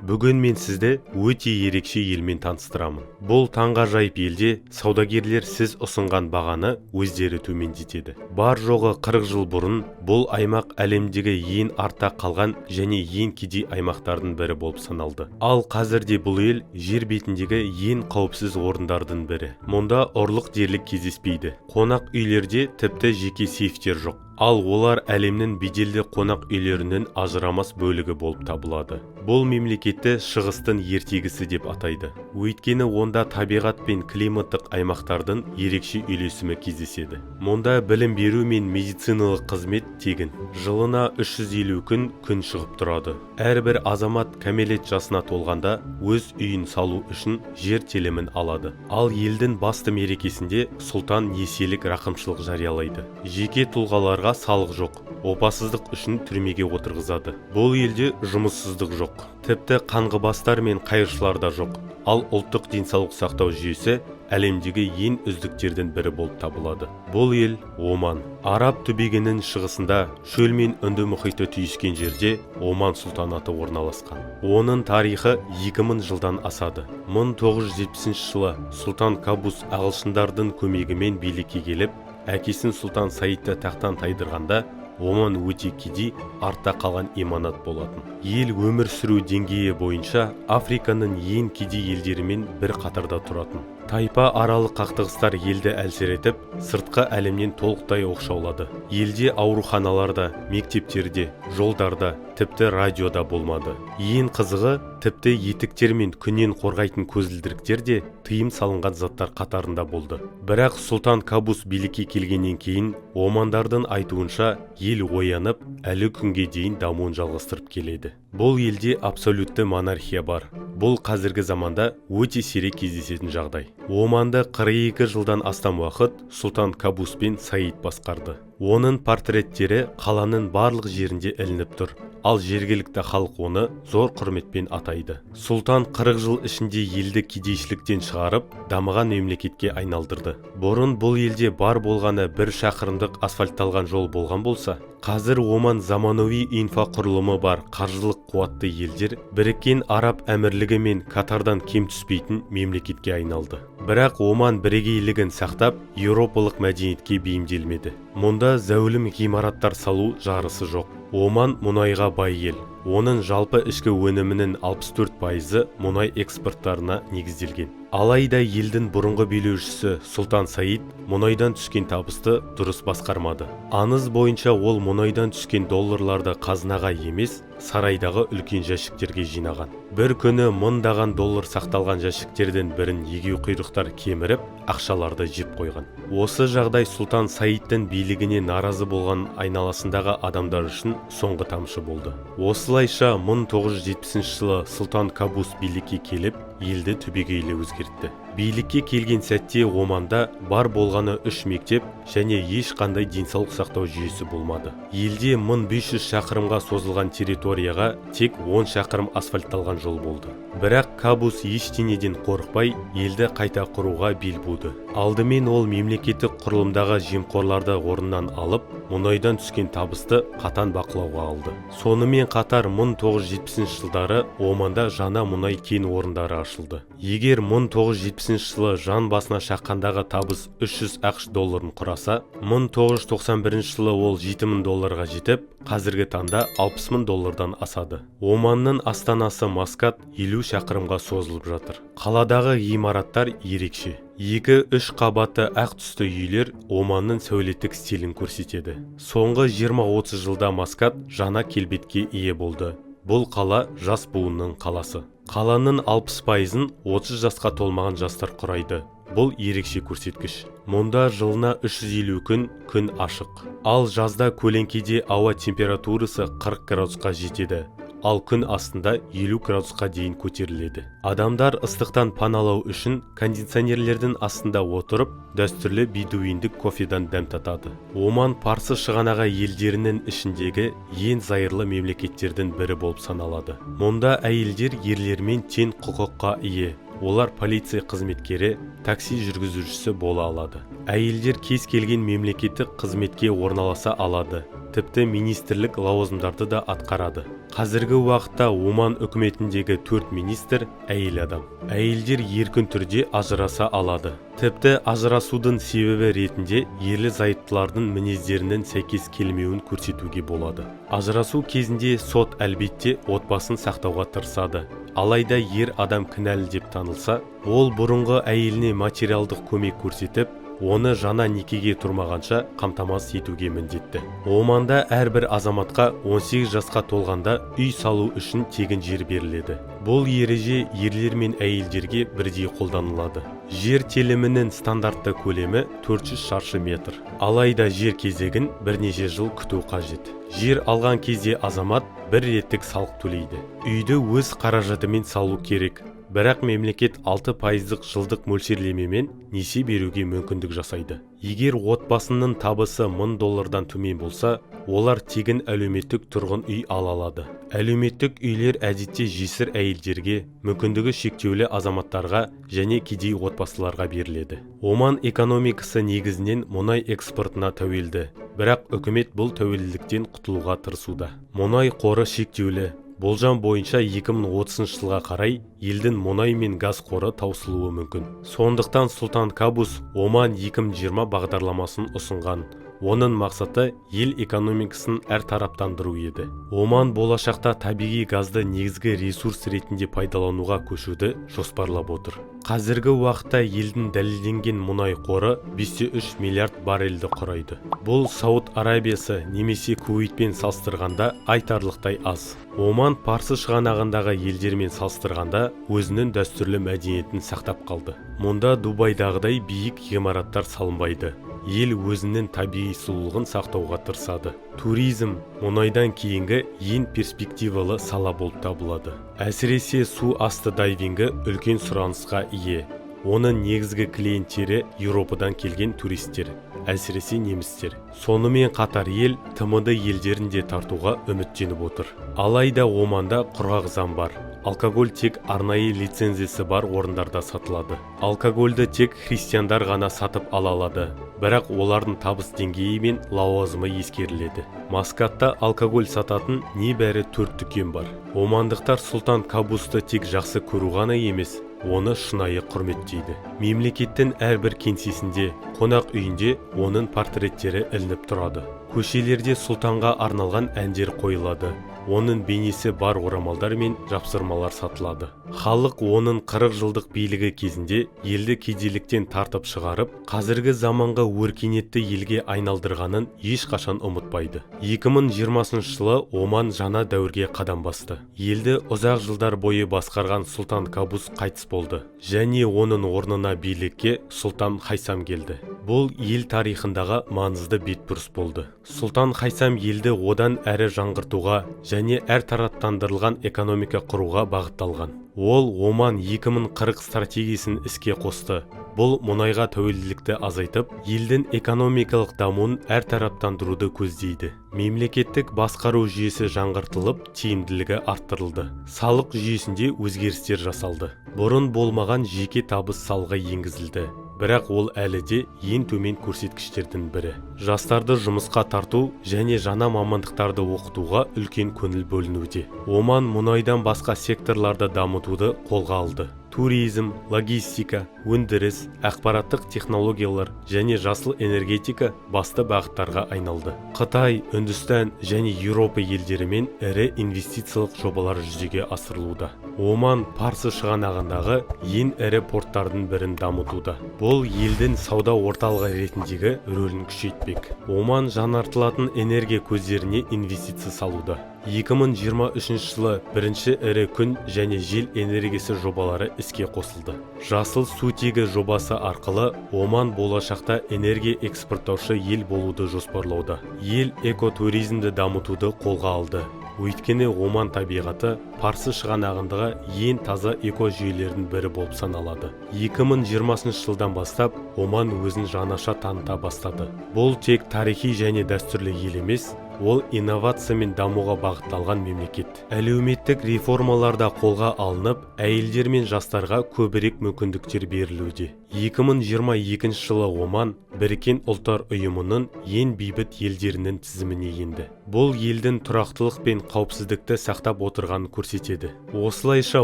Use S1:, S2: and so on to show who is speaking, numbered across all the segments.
S1: Бүгін мен сізді өте ерекше елмен таныстырамын. Бұл таңғажайып елде саудагерлер сіз ұсынған бағаны өздері төмендетеді. Бар жоғы 40 жыл бұрын бұл аймақ әлемдегі ең артта қалған және ең кедей аймақтардың бірі болып саналды. Ал қазірде бұл ел жер бетіндегі ең қауіпсіз орындардың бірі. Мұнда ұрлық дерлік кездеспейді. Қонақ үйлерде тіпті жеке сейфтер жоқ. Ал олар әлемнің беделді қонақ үйлерінің ажырамас бөлігі болып табылады. Бұл мемлекетті шығыстың ертегісі деп атайды. Өйткені онда табиғат пен климаттық аймақтардың ерекше үйлесімі кездеседі. Мұнда білім беру мен медициналық қызмет тегін. Жылына 350 күн шығып тұрады. Әрбір азамат кәмелет жасына толғанда өз үйін салу үшін жер телімін алады. Ал елдің басты мерекесінде сұлтан несиелік рақымшылық жариялайды. Жеке тұлғаларға салық жоқ, опасыздық үшін түрмеге отырғызады. Бұл елде жұмыссыздық жоқ, тіпті қаңғыбастар мен қайыршылар да жоқ. Ал ұлттық денсаулық сақтау жүйесі әлемдегі ең үздіктердің бірі болып табылады. Бұл ел Оман. Араб түбегінің шығысында шөл мен Үнді мұхиты түйіскен жерде Оман сұлтанаты орналасқан. Оның тарихы 2000 жылдан асады. 1970 жылы сұлтан Кабус ағылшындардың көмегімен билікке келіп, әкесін сұлтан Саидті тақтан тайдырғанда, Оман өте кедей, артта қалған иманат болатын. Ел өмір сүру деңгейі бойынша Африканың ең кедей елдерімен бір қатарда тұратын. Тайпа аралық қақтығыстар елді әлсіретіп, сыртқы әлемнен толықтай оқшаулады. Елде ауруханаларда, мектептерде, жолдарда, тіпті радиода болмады. Ең қызығы, тіпті етіктер мен күннен қорғайтын көзілдіріктер де тыйым салынған заттар қатарында болды. Бірақ сұлтан Кабус билікке келгеннен кейін, омандардың айтуынша, ел оянып, әлі күнге дейін дамуын жалғастырып келеді. Бұл елде абсолютті монархия бар. Бұл қазіргі заманда өте сирек кездесетін жағдай. Оманды 42 жылдан астам уақыт сұлтан Кабус пен Саид басқарды. Оның портреттері қаланың барлық жерінде ілініп тұр. Ал жергілікті халық оны зор құрметпен атайды. Сұлтан 40 жыл ішінде елді кедейшіліктен шығарып, дамыған мемлекетке айналдырды. Бұрын бұл елде бар болғаны 1 шақырымдық асфальтталған жол болған болса, қазір Оман заманауи инфрақұрылымы бар қаржылық қуатты елдер Біріккен Араб Әмірлігі мен Катардан кем түспейтін мемлекетке айналды. Бірақ Оман бірегейлігін сақтап, еуропалық мәдениетке бейімделмеді. Мұнда зәулім ғимараттар салу жарысы жоқ. Оман мұнайға бай ел. Оның жалпы ішкі өнімінің 64% мұнай экспорттарына негізделген. Алайда елдің бұрынғы билеушісі Сұлтан Саид мұнайдан түскен табысты дұрыс басқармады. Аңыз бойынша ол мұнайдан түскен долларларды қазынаға емес, сарайдағы үлкен жәшіктерге жинаған. Бір күні мыңдаған доллар сақталған жәшіктерден бірін егеу құйрықтар кеміріп, ақшаларды жеп қойған. Осы жағдай Сұлтан Саидтің билігіне наразы болған айналасындағы адамдар үшін соңғы тамшы болды. Осылайша 1970 жылы Сұлтан Кабус билікке келіп, елді түбегейлі өзгертті. Билікке келген сәтте Оманда бар болғаны 3 мектеп және ешқандай денсаулық сақтау жүйесі болмады. Елде 1500 шақырымға созылған территорияға тек 10 шақырым асфальтталған жол болды. Бірақ Кабус ештеңеден қорықпай, елді қайта құруға бел буды. Алдымен ол мемлекеттік құрылымдағы жемқорларды орнынан алып, мұнайдан түскен табысты қатаң бақылауға алды. Сонымен қатар 1970 жылдары Оманда жаңа мұнай кен орындары ашылды. Егер 1970 жылы жан басына шаққандағы табыс 300 ақш долларын құраса, 1991 жылы ол $7000 жетіп, қазіргі таңда $60,000 асады. Оманның астанасы Маскат 50 шақырымға созылып жатыр. Қаладағы ғимараттар ерекше. 2-3 қабатты ақ түсті үйлер Оманның сәулеттік стилін көрсетеді. Соңғы 20-30 жылда Маскат жаңа келбетке ие болды. Бұл қала жас буынның қаласы. Қаланың 60%-ын 30 жасқа толмаған жастар құрайды. Бұл ерекше көрсеткіш. Мұнда жылына 350 күн ашық. Ал жазда көлеңкеде ауа температурасы 40 градусқа жетеді. Ал күн астында 50 градусқа дейін көтеріледі. Адамдар ыстықтан паналау үшін кондиционерлердің астында отырып, дәстүрлі бедуиндік кофедан дәм татады. Оман Парсы шығанағы елдерінің ішіндегі ең зайырлы мемлекеттердің бірі болып саналады. Мұнда әйелдер ерлермен тең құқыққа ие. Олар полиция қызметкері, такси жүргізушісі бола алады. Әйелдер кез келген мемлекеттік қызметке орналаса алады. тіпті министрлік лауазымдарды да атқарады. Қазіргі уақытта Оман үкіметіндегі 4 министр әйел адам. Әйелдер еркін түрде ажыраса алады. Тіпті ажырасудың себебі ретінде ерлі зайыптылардың мінездерінің сәйкес келмеуін көрсетуге болады. Ажырасу кезінде сот әлбетте отбасын сақтауға тырысады. Алайда ер адам кінәлі деп танылса, ол бұрынғы әйеліне материалдық көмек көрсетіп, оны жаңа некеге тұрмағанша қамтамасыз етуге міндетті. Оманда әрбір азаматқа 18 жасқа толғанда үй салу үшін тегін жер беріледі. Бұл ереже ерлер мен әйелдерге бірдей қолданылады. Жер телімінің стандартты көлемі 400 шаршы метр. Алайда жер кезегін бірнеше жыл күту қажет. Жер алған кезде азамат бір реттік салық төлейді. Үйді өз қаражатымен салу керек. Бірақ мемлекет 6% жылдық мөлшерлемемен несие беруге мүмкіндік жасайды. Егер отбасының табысы $1000 төмен болса, олар тегін әлеуметтік тұрғын үй ала алады. Әлеуметтік үйлер әдетте жесір әйелдерге, мүмкіндігі шектеулі азаматтарға және кедей отбасыларға беріледі. Оман экономикасы негізінен мұнай экспортына тәуелді, бірақ үкімет бұл тәуелділіктен құтылуға тырысуда. Мұнай қоры шектеулі. Болжам бойынша 2030 жылға қарай елдің мұнай мен газ қоры таусылуы мүмкін. Сондықтан Сұлтан Кабус Оман 2020 бағдарламасын ұсынған. Оның мақсаты ел экономикасын әртараптандыру еді. Оман болашақта табиғи газды негізгі ресурс ретінде пайдалануға көшуді жоспарлап отыр. Қазіргі уақытта елдің дәлелденген мұнай қоры 5,3 миллиард баррельді құрайды. Бұл Сауд Арабиясы немесе Кувейтпен салыстырғанда айтарлықтай аз. Оман Парсы шығанағындағы елдермен салыстырғанда өзінің дәстүрлі мәдениетін сақтап қалды. Мұнда Дубайдағыдай биік ғимараттар салынбайды. Ел өзінің табиғи сұлулығын сақтауға тырысады. Туризм мұнайдан кейінгі ең перспективалы сала болып табылады. Әсіресе су асты дайвингі үлкен сұранысқа ие. Оның негізгі клиенттері Еуропадан келген туристер, әсіресе немістер. Сонымен қатар ел ТМД елдерін де тартуға үміттеніп отыр. Алайда Оманда құрғақ заң бар. Алкоголь тек арнайы лицензиясы бар орындарда сатылады. Алкогольді тек христиандар ғана сатып ала алады. Бірақ олардың табыс деңгейі мен лауазымы ескеріледі. Маскатта алкоголь сататын небәрі 4 дүкен бар. Омандықтар Сұлтан Кабусты тек жақсы көру ғана емес, оны шынайы құрметтейді. Мемлекеттің әрбір кеңсесінде, қонақ үйінде оның портреттері ілініп тұрады. Көшелерде сұлтанға арналған әндер қойылады. Оның бейнесі бар орамалдар мен жапсырмалар сатылады. Халық оның 40 жылдық билігі кезінде елді кедейліктен тартып шығарып, қазіргі заманғы өркениетті елге айналдырғанын ешқашан ұмытпайды. 2020 жылы Оман жаңа дәуірге қадам басты. Елді ұзақ жылдар бойы басқарған Сұлтан Кабус қайтыс болды, және оның орнына билікке Сұлтан Хайсам келді. Бұл ел тарихындағы маңызды бетбұрыс болды. Сұлтан Хайсам елді одан әрі жаңғыртуға және әртараптандырылған экономика құруға бағытталған. Ол Оман 2040 стратегиясын іске қосты. Бұл мұнайға тәуелділікті азайтып, елдің экономикалық дамуын әртараптандыруды көздейді. Мемлекеттік басқару жүйесі жаңғыртылып, тиімділігі арттырылды. Салық жүйесінде өзгерістер жасалды. Бұрын болмаған жеке табыс салығы енгізілді. Бірақ ол әлі де ең төмен көрсеткіштердің бірі. Жастарды жұмысқа тарту және жаңа мамандықтарды оқытуға үлкен көңіл бөлінуде. Оман мұнайдан басқа секторларды дамытуды қолға алды. Туризм, логистика, өндіріс, ақпараттық технологиялар және жасыл энергетика басты бағыттарға айналды. Қытай, Үндістан және Еуропа елдерімен ірі инвестициялық жобалар жүзеге асырылуда. Оман Парсы шығанағындағы ең ірі порттардың бірін дамытуда. Бұл елдің сауда орталығы ретіндегі рөлін күшейтпек. Оман жаңартылатын энергия көздеріне инвестиция салуда. 2023 жылы бірінші ірі күн және жел энергиясы жобалары іске қосылды. Жасыл сутегі жобасы арқылы Оман болашақта энергия экспорттаушы ел болуды жоспарлауда. Ел экотуризмді дамытуды қолға алды. Өйткені Оман табиғаты Парсы шығанағындағы ең таза экожүйелердің бірі болып саналады. 2020 жылдан бастап Оман өзін жаңаша таныта бастады. Бұл тек тарихи және дәстүрлі ел емес, ол инновация мен дамуға бағытталған мемлекет. Әлеуметтік реформаларда қолға алынып, әйелдер мен жастарға көбірек мүмкіндіктер берілуде. 2022 жылы Оман Біріккен Ұлттар Ұйымының ең бейбіт елдерінің тізіміне енді. Бұл елдің тұрақтылық пен қауіпсіздікті сақтап отырғанын көрсетеді. Осылайша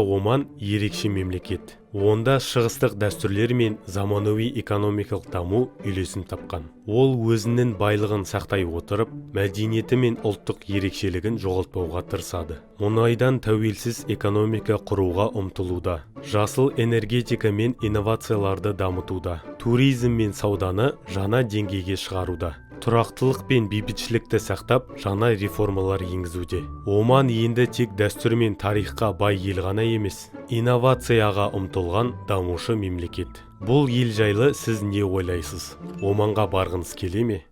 S1: Оман ерекше мемлекет. Онда шығыстық дәстүрлер мен заманауи экономикалық даму үйлесім тапқан. Ол өзінің байлығын сақтай отырып, мәдениеті мен ұлттық ерекшелігін жоғалтпауға тырысады. Мұнайдан тәуелсіз экономика құруға ұмтылуда. Жасыл энергетика мен инновацияларды дамытуда. Туризм мен сауданы жаңа деңгейге шығаруда. Тұрақтылық пен бейбітшілікті сақтап, жаңа реформалар енгізуде. Оман енді тек дәстүр мен тарихқа бай ел ғана емес, инновацияға ұмтылған дамушы мемлекет. Бұл ел жайлы сіз не ойлайсыз? Оманға барғыңыз келе ме?